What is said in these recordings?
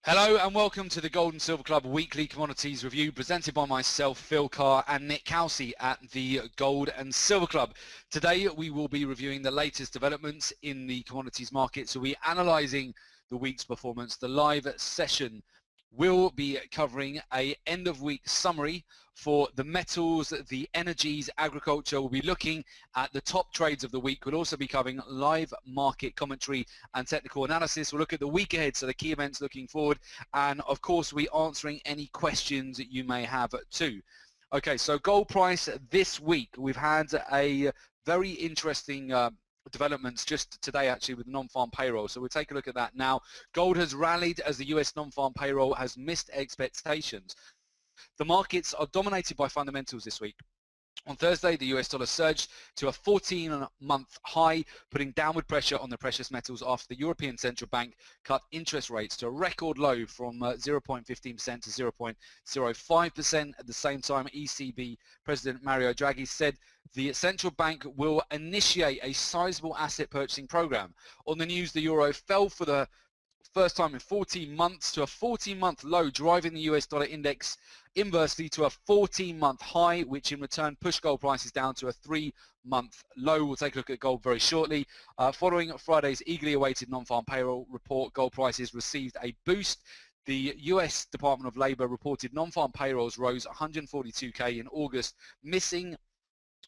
Hello and welcome to the Gold and Silver Club Weekly Commodities Review presented by myself, Phil Carr and Nick Kelsey at the Gold and Silver Club. Today we will be reviewing the latest developments in the commodities market. So we're analysing the week's performance. The live session will be covering a end of week summary for the metals, the energies, agriculture. We'll be looking at the top trades of the week. We'll also be covering live market commentary and technical analysis. We'll look at the week ahead, so the key events looking forward, and of course we're answering any questions that you may have too. Okay, so gold price this week, we've had a very interesting developments just today actually with non-farm payroll, so we'll take a look at that now. Gold has rallied as the US non-farm payroll has missed expectations. The markets are dominated by fundamentals this week. On Thursday, the US dollar surged to a 14-month high, putting downward pressure on the precious metals after the European Central Bank cut interest rates to a record low from 0.15% to 0.05%. At the same time, ECB President Mario Draghi said the central bank will initiate a sizable asset purchasing program. On the news, the euro fell for the first time in 14 months to a 14-month low, driving the US dollar index inversely to a 14-month high, which in return pushed gold prices down to a 3-month low. We'll take a look at gold very shortly. Following Friday's eagerly awaited non-farm payroll report, gold prices received a boost. The US Department of Labor reported non-farm payrolls rose 142k in August, missing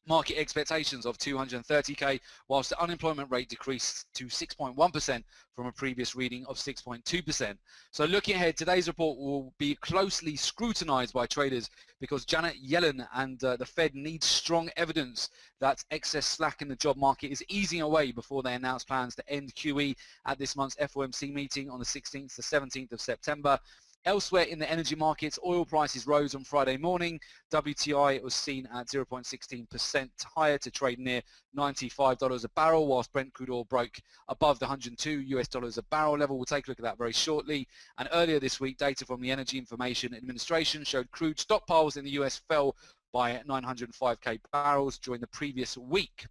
market expectations of 230k, whilst the unemployment rate decreased to 6.1% from a previous reading of 6.2%. So looking ahead, today's report will be closely scrutinized by traders because Janet Yellen and the Fed need strong evidence that excess slack in the job market is easing away before they announce plans to end QE at this month's FOMC meeting on the 16th to 17th of September. Elsewhere in the energy markets, oil prices rose on Friday morning. WTI was seen at 0.16% higher to trade near $95 a barrel, whilst Brent crude oil broke above the $102 a barrel level. We'll take a look at that very shortly. And earlier this week, data from the Energy Information Administration showed crude stockpiles in the US fell by 905k barrels during the previous week.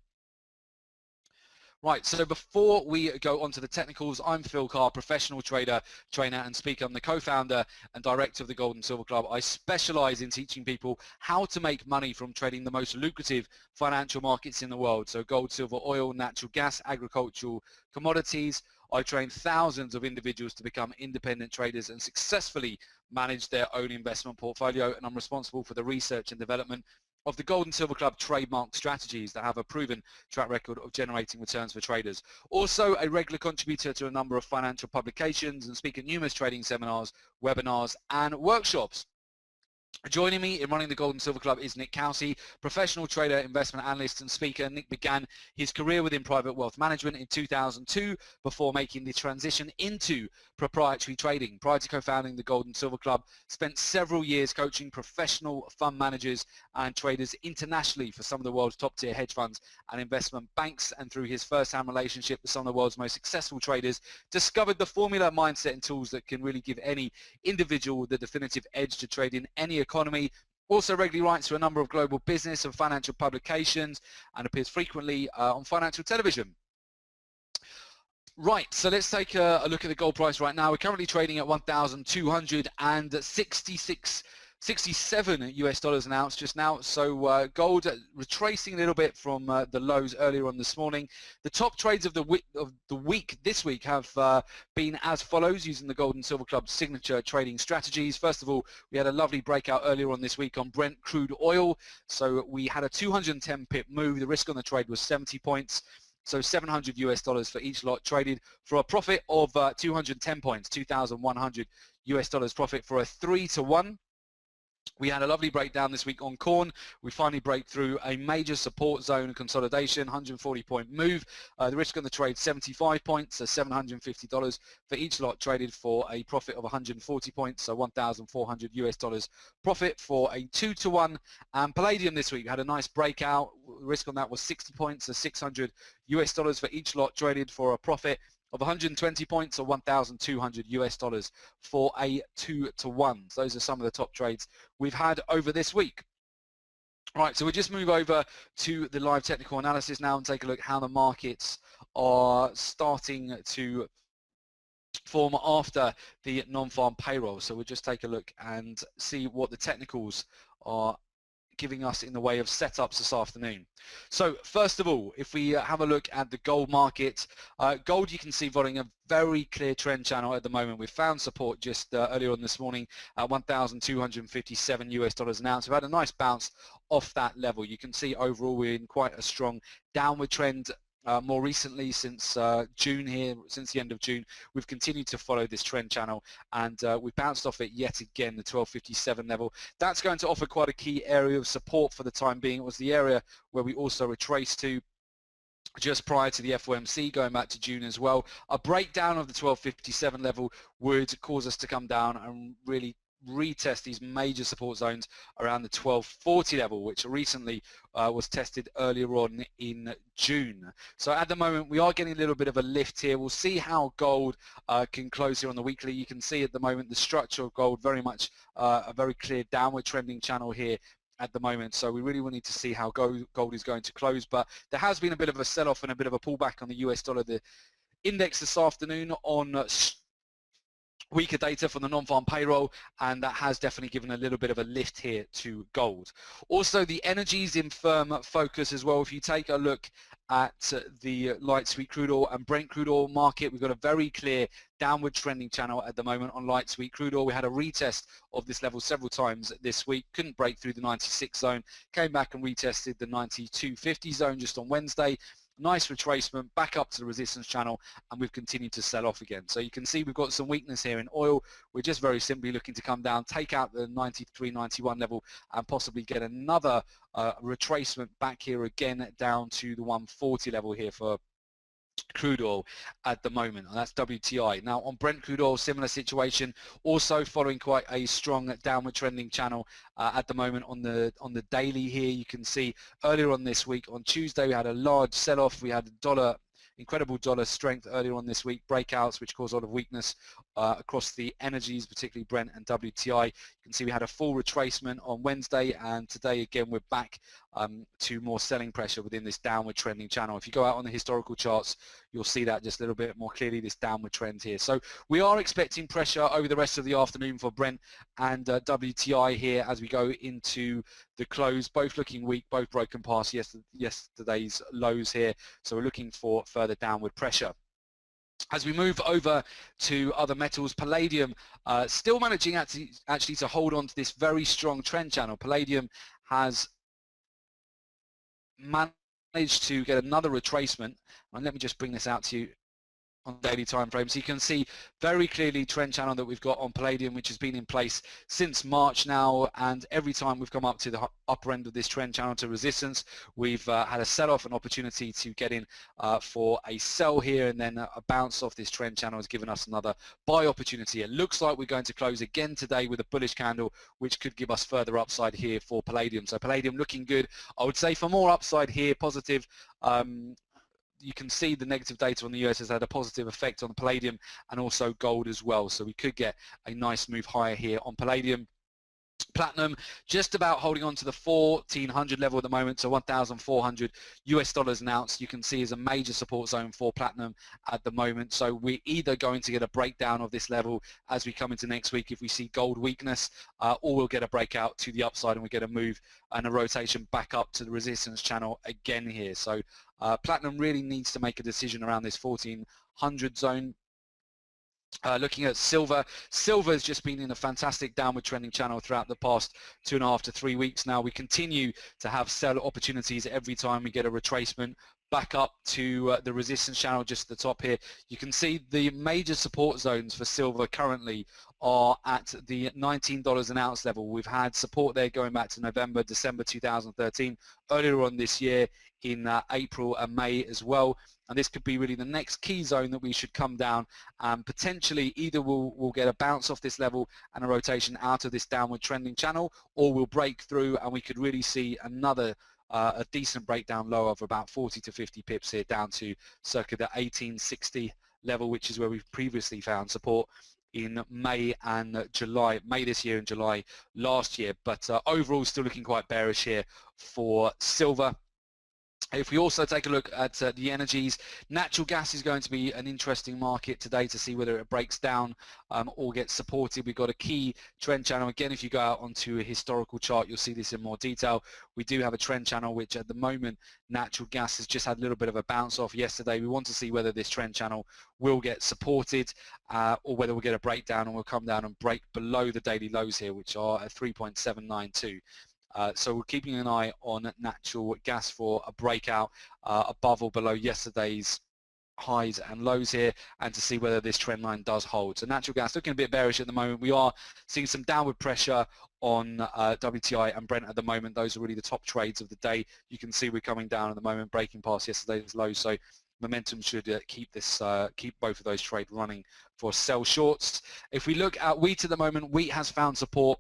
Right, so before we go on to the technicals, I'm Phil Carr, professional trader, trainer and speaker. I'm the co-founder and director of the Gold and Silver Club. I specialize in teaching people how to make money from trading the most lucrative financial markets in the world. So gold, silver, oil, natural gas, agricultural commodities. I train thousands of individuals to become independent traders and successfully manage their own investment portfolio, and I'm responsible for the research and development of the Gold and Silver Club trademark strategies that have a proven track record of generating returns for traders. Also a regular contributor to a number of financial publications and speak at numerous trading seminars, webinars and workshops. Joining me in running the Gold and Silver Club is Nick Kelsey, professional trader, investment analyst and speaker. Nick began his career within private wealth management in 2002 before making the transition into proprietary trading. Prior to co-founding the Gold and Silver Club, spent several years coaching professional fund managers and traders internationally for some of the world's top tier hedge funds and investment banks, and through his first-hand relationship with some of the world's most successful traders, discovered the formula, mindset and tools that can really give any individual the definitive edge to trade in any economy. Also regularly writes to a number of global business and financial publications and appears frequently on financial television. Right, so let's take a look at the gold price right now. We're currently trading at 1,267 US dollars an ounce just now. So gold retracing a little bit from the lows earlier on this morning. The top trades of the week this week have been as follows, using the Gold and Silver Club signature trading strategies. First of all, we had a lovely breakout earlier on this week on Brent crude oil. So we had a 210 pip move. The risk on the trade was 70 points. So 700 US dollars for each lot traded for a profit of 210 points, 2,100 US dollars profit for a 3-to-1. We had a lovely breakdown this week on corn. We finally break through a major support zone consolidation, 140-point move. The risk on the trade, 75 points, so $750 for each lot traded for a profit of 140 points, so 1,400 US dollars profit for a 2-to-1. And palladium this week had a nice breakout. The risk on that was 60 points, so 600 US dollars for each lot traded for a profit of 120 points or 1,200 US dollars for a 2-to-1. So those are some of the top trades we've had over this week. All right, so we'll just move over to the live technical analysis now and take a look how the markets are starting to form after the non-farm payroll. So we'll just take a look and see what the technicals are giving us in the way of setups this afternoon. So first of all, if we have a look at the gold market, gold you can see following a very clear trend channel at the moment. We've found support just earlier on this morning at 1,257 US dollars an ounce. We've had a nice bounce off that level. You can see overall we're in quite a strong downward trend. More recently, since June here, since the end of June, we've continued to follow this trend channel, and we've bounced off it yet again, the 1257 level. That's going to offer quite a key area of support for the time being. It was the area where we also retraced to just prior to the FOMC, going back to June as well. A breakdown of the 1257 level would cause us to come down and really retest these major support zones around the 1240 level, which recently was tested earlier on in June. So at the moment we are getting a little bit of a lift here. We'll see how gold can close here on the weekly. You can see at the moment the structure of gold very much a very clear downward trending channel here at the moment, so we really will need to see how gold is going to close. But there has been a bit of a sell-off and a bit of a pullback on the US dollar. The index this afternoon on weaker data from the non-farm payroll, and that has definitely given a little bit of a lift here to gold. Also, the energies in firm focus as well. If you take a look at the light sweet crude oil and Brent crude oil market, we've got a very clear downward trending channel at the moment on light sweet crude oil. We had a retest of this level several times this week, couldn't break through the 96 zone, came back and retested the 92.50 zone just on Wednesday. Nice retracement back up to the resistance channel, and we've continued to sell off again. So you can see we've got some weakness here in oil. We're just very simply looking to come down, take out the 93, 91 level, and possibly get another retracement back here again down to the 140 level here for crude oil at the moment, and that's WTI. Now on Brent crude oil, similar situation, also following quite a strong downward trending channel at the moment on the daily here. You can see earlier on this week, on Tuesday, we had a large sell-off. We had incredible dollar strength earlier on this week, breakouts which caused a lot of weakness across the energies, particularly Brent and WTI. You can see we had a full retracement on Wednesday, and today again we're back to more selling pressure within this downward trending channel. If you go out on the historical charts, you'll see that just a little bit more clearly, this downward trend here. So we are expecting pressure over the rest of the afternoon for Brent and WTI here as we go into the close, both looking weak, both broken past yesterday's lows here. So we're looking for further downward pressure. As we move over to other metals, palladium still managing actually to hold on to this very strong trend channel. Palladium has managed to get another retracement, and let me just bring this out to you on daily time frame. So you can see very clearly trend channel that we've got on palladium, which has been in place since March now, and every time we've come up to the upper end of this trend channel to resistance, we've had a sell-off, an opportunity to get in for a sell here, and then a bounce off this trend channel has given us another buy opportunity. It looks like we're going to close again today with a bullish candle, which could give us further upside here for palladium. So palladium looking good. I would say for more upside here, positive. You can see the negative data on the US has had a positive effect on palladium and also gold as well. So we could get a nice move higher here on palladium. Platinum just about holding on to the 1400 level at the moment, so 1,400 US dollars an ounce. You can see is a major support zone for platinum at the moment. So we're either going to get a breakdown of this level as we come into next week if we see gold weakness, or we'll get a breakout to the upside and we get a move and a rotation back up to the resistance channel again here. So platinum really needs to make a decision around this 1400 zone. Looking at silver, silver has just been in a fantastic downward trending channel throughout the past 2.5 to 3 weeks now. We continue to have sell opportunities every time we get a retracement back up to the resistance channel just at the top here. You can see the major support zones for silver currently are at the $19 an ounce level. We've had support there going back to November, December 2013, earlier on this year in April and May as well. And this could be really the next key zone that we should come down, and potentially either we'll get a bounce off this level and a rotation out of this downward trending channel, or we'll break through and we could really see another a decent breakdown low of about 40 to 50 pips here down to circa the 1860 level, which is where we've previously found support in May and July, May this year and July last year. But overall still looking quite bearish here for silver. If we also take a look at the energies, natural gas is going to be an interesting market today to see whether it breaks down or gets supported. We've got a key trend channel. Again, if you go out onto a historical chart, you'll see this in more detail. We do have a trend channel, which at the moment, natural gas has just had a little bit of a bounce off yesterday. We want to see whether this trend channel will get supported or whether we'll get a breakdown and we'll come down and break below the daily lows here, which are at 3.792. So we're keeping an eye on natural gas for a breakout above or below yesterday's highs and lows here, and to see whether this trend line does hold. So natural gas looking a bit bearish at the moment. We are seeing some downward pressure on WTI and Brent at the moment. Those are really the top trades of the day. You can see we're coming down at the moment, breaking past yesterday's lows. So momentum should keep both of those trades running for sell shorts. If we look at wheat at the moment, wheat has found support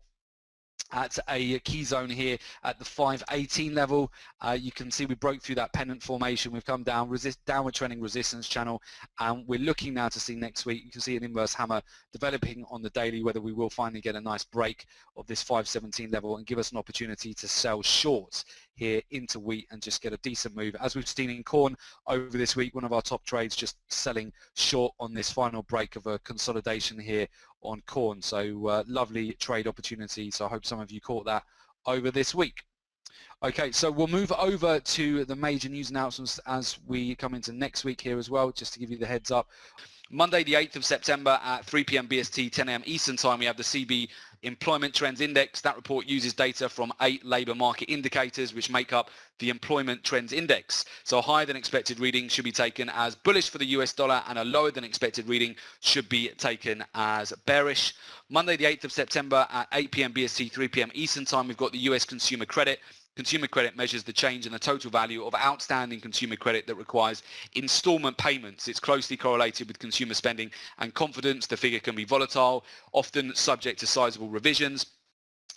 at a key zone here at the 518 level. You can see we broke through that pennant formation. We've come down, downward trending resistance channel, and we're looking now to see next week. You can see an inverse hammer developing on the daily, whether we will finally get a nice break of this 517 level and give us an opportunity to sell short here into wheat and just get a decent move. As we've seen in corn over this week, one of our top trades just selling short on this final break of a consolidation here on corn. So lovely trade opportunity. So I hope some of you caught that over this week. Okay, so we'll move over to the major news announcements as we come into next week here as well, just to give you the heads up. Monday the 8th of September at 3 p.m. BST, 10 a.m. Eastern Time, we have the CB Employment Trends Index. That report uses data from 8 labour market indicators which make up the Employment Trends Index. So a higher than expected reading should be taken as bullish for the US dollar, and a lower than expected reading should be taken as bearish. Monday the 8th of September at 8 p.m. BST, 3 p.m. Eastern Time, we've got the US Consumer Credit. Consumer credit measures the change in the total value of outstanding consumer credit that requires installment payments. It's closely correlated with consumer spending and confidence. The figure can be volatile, often subject to sizable revisions.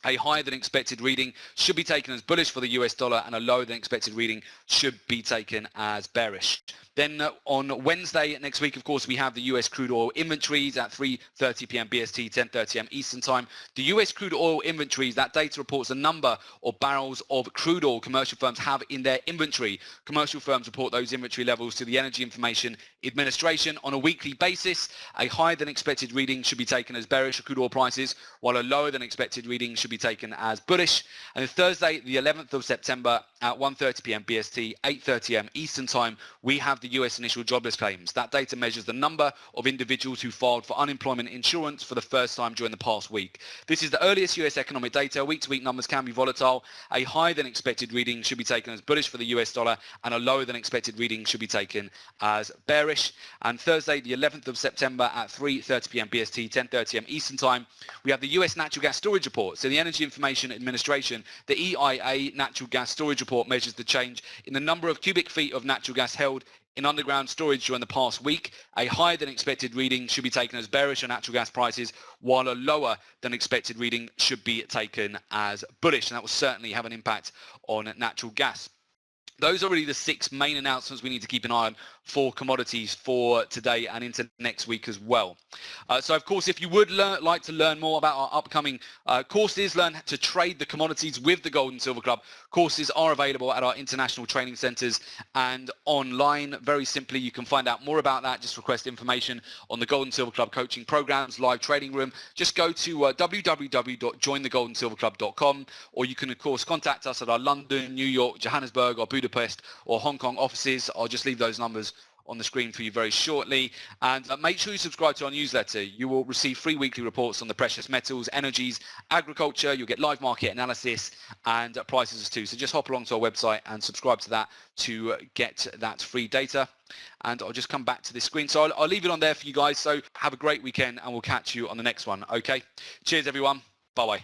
A higher than expected reading should be taken as bullish for the US dollar, and a lower than expected reading should be taken as bearish. Then on Wednesday next week, of course, we have the US crude oil inventories at 3:30 p.m. BST, 10:30 a.m. Eastern Time. The US crude oil inventories, that data reports the number of barrels of crude oil commercial firms have in their inventory. Commercial firms report those inventory levels to the Energy Information Administration on a weekly basis. A higher than expected reading should be taken as bearish for crude oil prices, while a lower than expected reading should be taken as bullish. And then Thursday, the 11th of September at 1:30 p.m. BST, 8:30 a.m. Eastern Time, we have the US initial jobless claims. That data measures the number of individuals who filed for unemployment insurance for the first time during the past week. This is the earliest US economic data. Week-to-week numbers can be volatile. A higher than expected reading should be taken as bullish for the US dollar, and a lower than expected reading should be taken as bearish. And Thursday, the 11th of September at 3:30 p.m. BST, 10:30 a.m. Eastern Time, we have the US natural gas storage report. So the Energy Information Administration, the EIA natural gas storage report, measures the change in the number of cubic feet of natural gas held in underground storage during the past week. A higher than expected reading should be taken as bearish on natural gas prices, while a lower than expected reading should be taken as bullish, and that will certainly have an impact on natural gas. Those are really the 6 main announcements we need to keep an eye on for commodities for today and into next week as well. So of course, if you would like to learn more about our upcoming courses, learn to trade the commodities with the Gold and Silver Club, courses are available at our international training centres and online. Very simply, you can find out more about that. Just request information on the Gold and Silver Club coaching programs, live trading room. Just go to www.jointhegoldandsilverclub.com, or you can of course contact us at our London, New York, Johannesburg or Budapest or Hong Kong offices. I'll just leave those numbers on the screen for you very shortly. And make sure you subscribe to our newsletter. You will receive free weekly reports on the precious metals, energies, agriculture. You'll get live market analysis and prices too. So just hop along to our website and subscribe to that to get that free data. And I'll just come back to this screen. So I'll leave it on there for you guys. So have a great weekend, and we'll catch you on the next one. Okay. Cheers, everyone. Bye-bye.